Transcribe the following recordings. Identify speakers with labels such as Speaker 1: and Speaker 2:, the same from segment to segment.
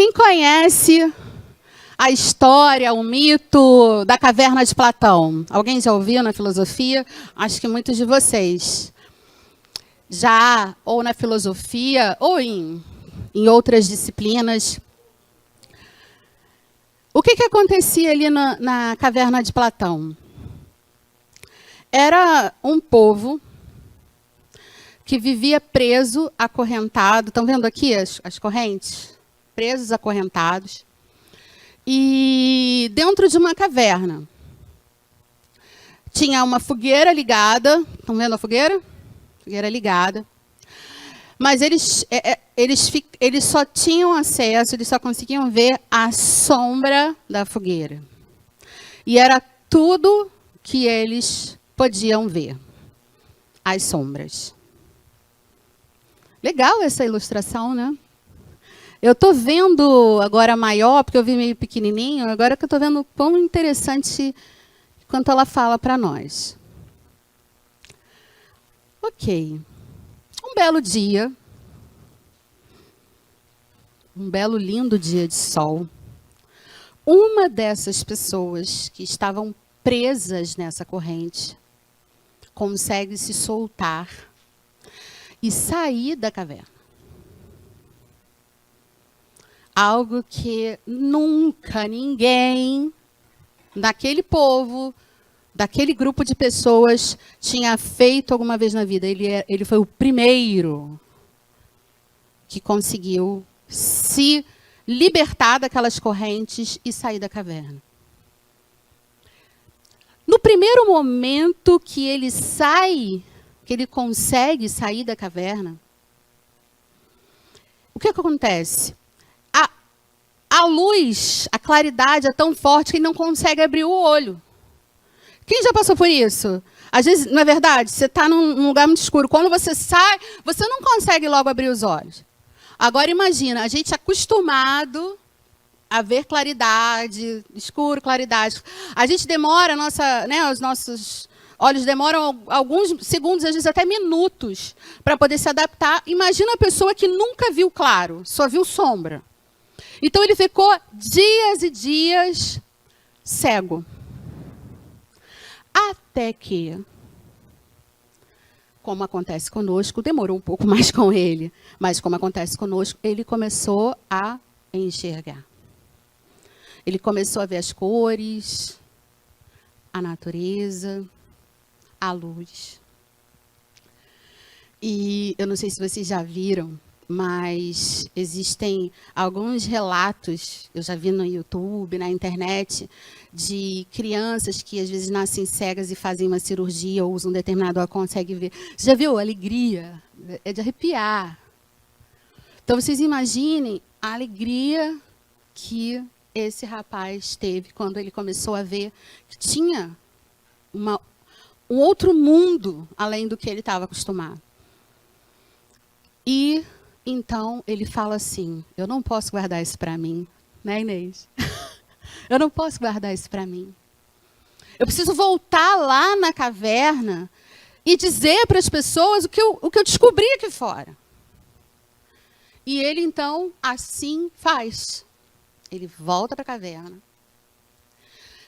Speaker 1: Quem conhece a história, o mito da caverna de Platão? Alguém já ouviu na filosofia? Acho que muitos de vocês. Já, ou na filosofia, ou em outras disciplinas. O que acontecia ali na caverna de Platão? Era um povo que vivia preso, acorrentado. Estão vendo aqui as correntes? Presos, acorrentados. E dentro de uma caverna. Tinha uma fogueira ligada. Estão vendo a fogueira? Fogueira ligada. Mas eles só tinham acesso, eles só conseguiam ver a sombra da fogueira. E era tudo que eles podiam ver. As sombras. Legal essa ilustração, né? Eu estou vendo agora maior, porque eu vi meio pequenininho, agora que eu estou vendo quão interessante quanto ela fala para nós. Ok. Um belo dia, um belo, lindo dia de sol, uma dessas pessoas que estavam presas nessa corrente consegue se soltar e sair da caverna. Algo que nunca ninguém daquele povo, daquele grupo de pessoas, tinha feito alguma vez na vida. Ele foi o primeiro que conseguiu se libertar daquelas correntes e sair da caverna. No primeiro momento que ele sai, que ele consegue sair da caverna, o que acontece? A luz, a claridade é tão forte que ele não consegue abrir o olho. Quem já passou por isso? Às vezes, não é verdade? Você está num lugar muito escuro. Quando você sai, você não consegue logo abrir os olhos. Agora, imagina, a gente é acostumado a ver claridade, escuro, claridade. A gente demora, os nossos olhos demoram alguns segundos, às vezes até minutos, para poder se adaptar. Imagina a pessoa que nunca viu claro, só viu sombra. Então, ele ficou dias e dias cego. Até que, como acontece conosco, demorou um pouco mais com ele, mas como acontece conosco, ele começou a enxergar. Ele começou a ver as cores, a natureza, a luz. E eu não sei se vocês já viram, mas existem alguns relatos, eu já vi no YouTube, na internet, de crianças que às vezes nascem cegas e fazem uma cirurgia ou usam um determinado óculos, conseguem ver. Você já viu? A alegria, é de arrepiar. Então, vocês imaginem a alegria que esse rapaz teve quando ele começou a ver que tinha um outro mundo além do que ele estava acostumado. E então, ele fala assim, eu não posso guardar isso para mim. Né, Inês? Eu não posso guardar isso para mim. Eu preciso voltar lá na caverna e dizer para as pessoas o que eu descobri aqui fora. E ele, então, assim faz. Ele volta para a caverna.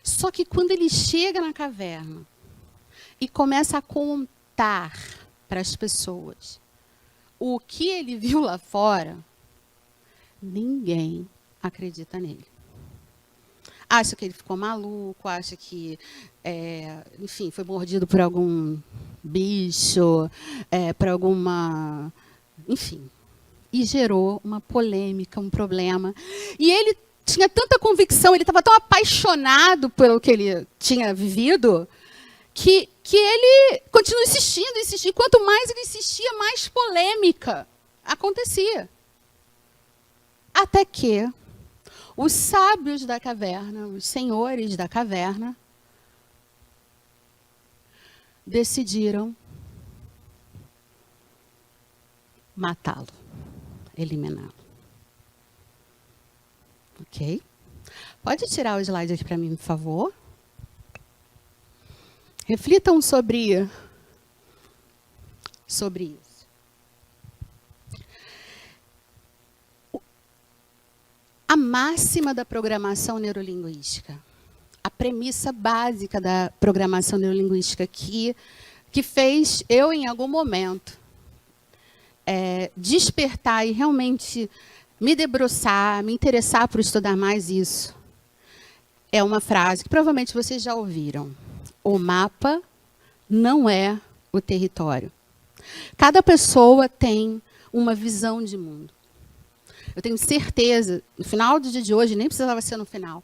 Speaker 1: Só que quando ele chega na caverna e começa a contar para as pessoas o que ele viu lá fora, ninguém acredita nele. Acha que ele ficou maluco, acha que, enfim, foi mordido por algum bicho, por alguma... Enfim. E gerou uma polêmica, um problema. E ele tinha tanta convicção, ele estava tão apaixonado pelo que ele tinha vivido, que ele continua insistindo. E quanto mais ele insistia, mais polêmica acontecia. Até que os sábios da caverna, os senhores da caverna, decidiram matá-lo, eliminá-lo. Ok? Pode tirar o slide aqui para mim, por favor? Reflitam sobre isso. máxima da programação neurolinguística. A premissa básica da programação neurolinguística que fez eu, em algum momento, despertar e realmente me debruçar, me interessar por estudar mais isso. É uma frase que provavelmente vocês já ouviram. O mapa não é o território. Cada pessoa tem uma visão de mundo. Eu tenho certeza, no final do dia de hoje, nem precisava ser no final,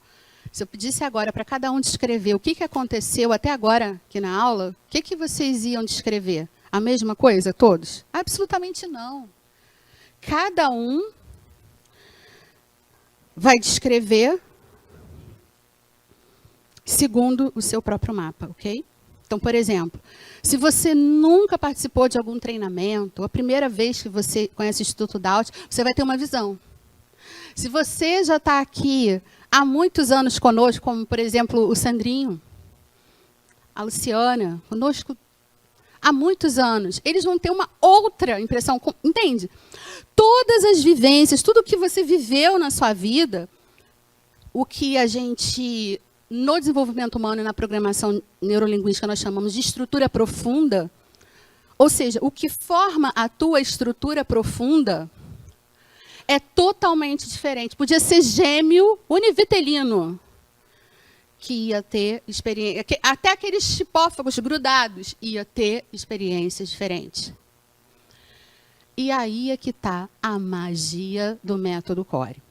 Speaker 1: se eu pedisse agora para cada um descrever o que aconteceu até agora aqui na aula, o que vocês iam descrever? A mesma coisa, todos? Absolutamente não. Cada um vai descrever segundo o seu próprio mapa, ok? Então, por exemplo, se você nunca participou de algum treinamento, ou a primeira vez que você conhece o Instituto Daut, você vai ter uma visão. Se você já está aqui há muitos anos conosco, como, por exemplo, o Sandrinho, a Luciana, conosco há muitos anos, eles vão ter uma outra impressão, entende? Todas as vivências, tudo que você viveu na sua vida, o que a gente, no desenvolvimento humano e na programação neurolinguística, nós chamamos de estrutura profunda, ou seja, o que forma a tua estrutura profunda é totalmente diferente. Podia ser gêmeo univitelino, que ia ter experiência. Até aqueles chipófagos grudados ia ter experiências diferentes. E aí é que está a magia do método Core.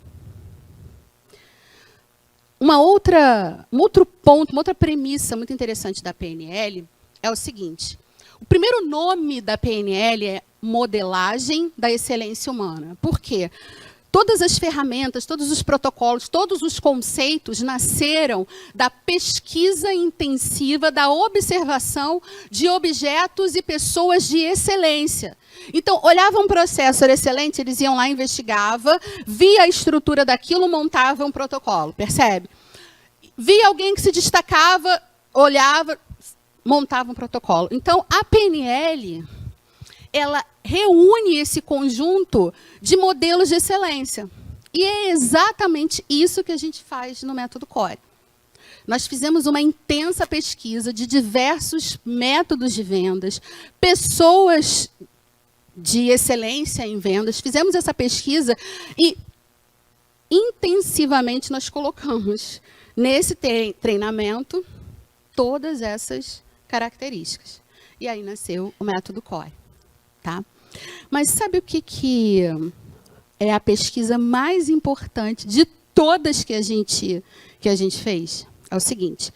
Speaker 1: Um outro ponto, uma outra premissa muito interessante da PNL é o seguinte. O primeiro nome da PNL é modelagem da excelência humana. Por quê? Todas as ferramentas, todos os protocolos, todos os conceitos nasceram da pesquisa intensiva, da observação de objetos e pessoas de excelência. Então, olhava um processo excelente, eles iam lá, investigavam, via a estrutura daquilo, montavam um protocolo, percebe? Via alguém que se destacava, olhava, montava um protocolo. Então, a PNL, ela reúne esse conjunto de modelos de excelência. E é exatamente isso que a gente faz no método Core. Nós fizemos uma intensa pesquisa de diversos métodos de vendas, pessoas de excelência em vendas. Fizemos essa pesquisa e intensivamente nós colocamos nesse treinamento todas essas características. E aí nasceu o método Core. Tá? Mas sabe o que é a pesquisa mais importante de todas que a gente fez? É o seguinte.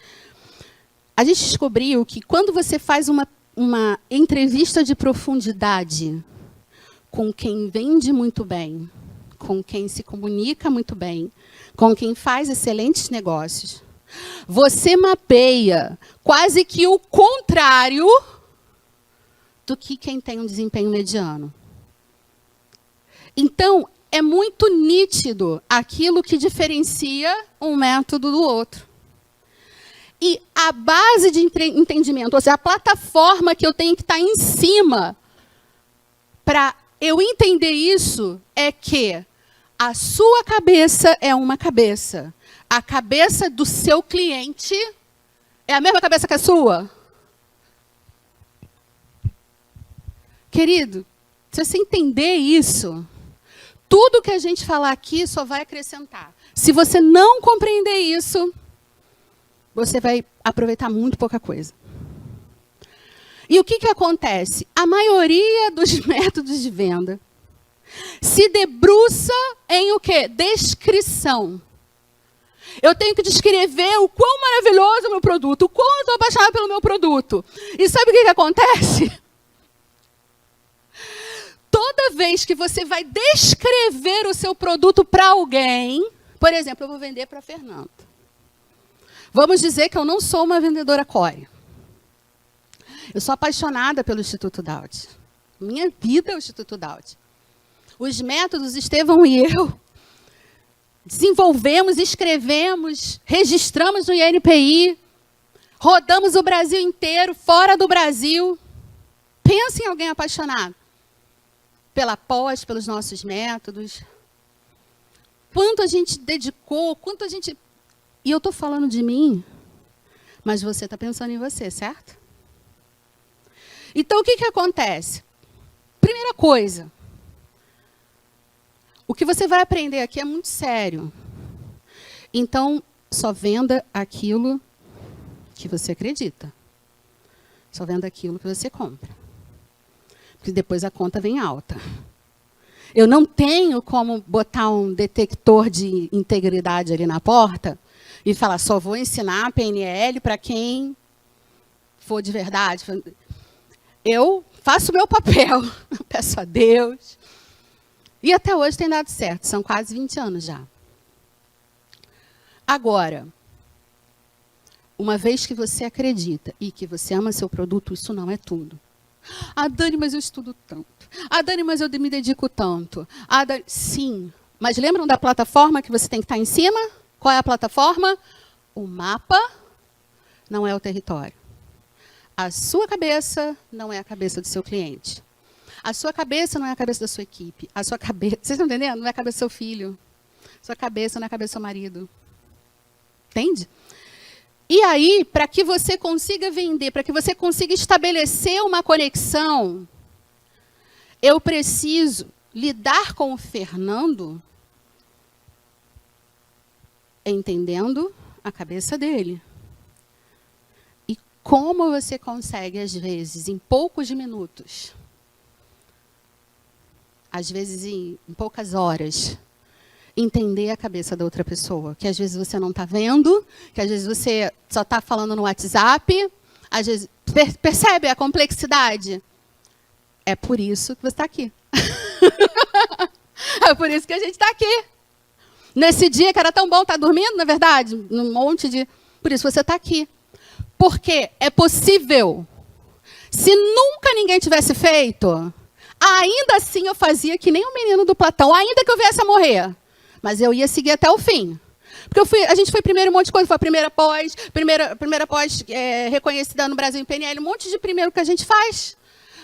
Speaker 1: A gente descobriu que quando você faz uma entrevista de profundidade com quem vende muito bem, com quem se comunica muito bem, com quem faz excelentes negócios, você mapeia quase que o contrário do que quem tem um desempenho mediano. Então, é muito nítido aquilo que diferencia um método do outro. E a base de entendimento, ou seja, a plataforma que eu tenho que estar em cima para eu entender isso é que a sua cabeça é uma cabeça. A cabeça do seu cliente é a mesma cabeça que a sua? Querido, se você entender isso, tudo que a gente falar aqui só vai acrescentar. Se você não compreender isso, você vai aproveitar muito pouca coisa. E o que acontece? A maioria dos métodos de venda se debruça em o quê? Descrição. Eu tenho que descrever o quão maravilhoso é o meu produto, o quão eu estou apaixonado pelo meu produto. E sabe o que acontece? Toda vez que você vai descrever o seu produto para alguém, por exemplo, eu vou vender para a Fernanda. Vamos dizer que eu não sou uma vendedora Core. Eu sou apaixonada pelo Instituto Daut. Minha vida é o Instituto Daut. Os métodos, Estevão e eu, desenvolvemos, escrevemos, registramos no INPI, rodamos o Brasil inteiro, fora do Brasil. Pensa em alguém apaixonado pela pós, pelos nossos métodos. quanto a gente dedicou, quanto a gente... E eu estou falando de mim, mas você está pensando em você, certo? Então, o que acontece? Primeira coisa, o que você vai aprender aqui é muito sério. Então, só venda aquilo que você acredita. Só venda aquilo que você compra. Porque depois a conta vem alta. Eu não tenho como botar um detector de integridade ali na porta e falar, só vou ensinar a PNL para quem for de verdade. Eu faço o meu papel, peço a Deus. E até hoje tem dado certo, são quase 20 anos já. Agora, uma vez que você acredita e que você ama seu produto, isso não é tudo. Ah, Dani, mas eu estudo tanto. Ah, Dani, mas eu me dedico tanto. Ah, Dani... Sim, mas lembram da plataforma que você tem que estar em cima? Qual é a plataforma? O mapa não é o território. A sua cabeça não é a cabeça do seu cliente. A sua cabeça não é a cabeça da sua equipe. A sua cabeça, vocês estão entendendo? Não é a cabeça do seu filho. A sua cabeça não é a cabeça do seu marido. Entende? E aí, para que você consiga vender, para que você consiga estabelecer uma conexão, eu preciso lidar com o Fernando entendendo a cabeça dele. E como você consegue, às vezes, em poucos minutos, às vezes em poucas horas, entender a cabeça da outra pessoa, que às vezes você não está vendo, que às vezes você só está falando no WhatsApp, às vezes percebe a complexidade? É por isso que você está aqui. É por isso que a gente está aqui. Nesse dia que era tão bom estar dormindo, na verdade, num monte de... Por isso você está aqui. Porque é possível. Se nunca ninguém tivesse feito, ainda assim eu fazia que nem o menino do Platão, ainda que eu viesse a morrer. Mas eu ia seguir até o fim. Porque a gente foi primeiro um monte de coisa, foi a primeira pós reconhecida no Brasil em PNL, um monte de primeiro que a gente faz.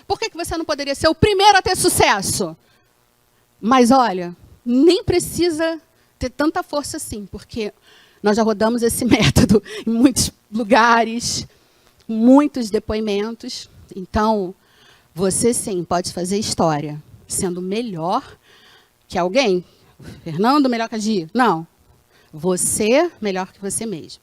Speaker 1: Por que você não poderia ser o primeiro a ter sucesso? Mas olha, nem precisa ter tanta força assim, porque nós já rodamos esse método em muitos lugares, muitos depoimentos. Então, você sim pode fazer história, sendo melhor que alguém. Fernando melhor que a Gi? Não. Você melhor que você mesmo.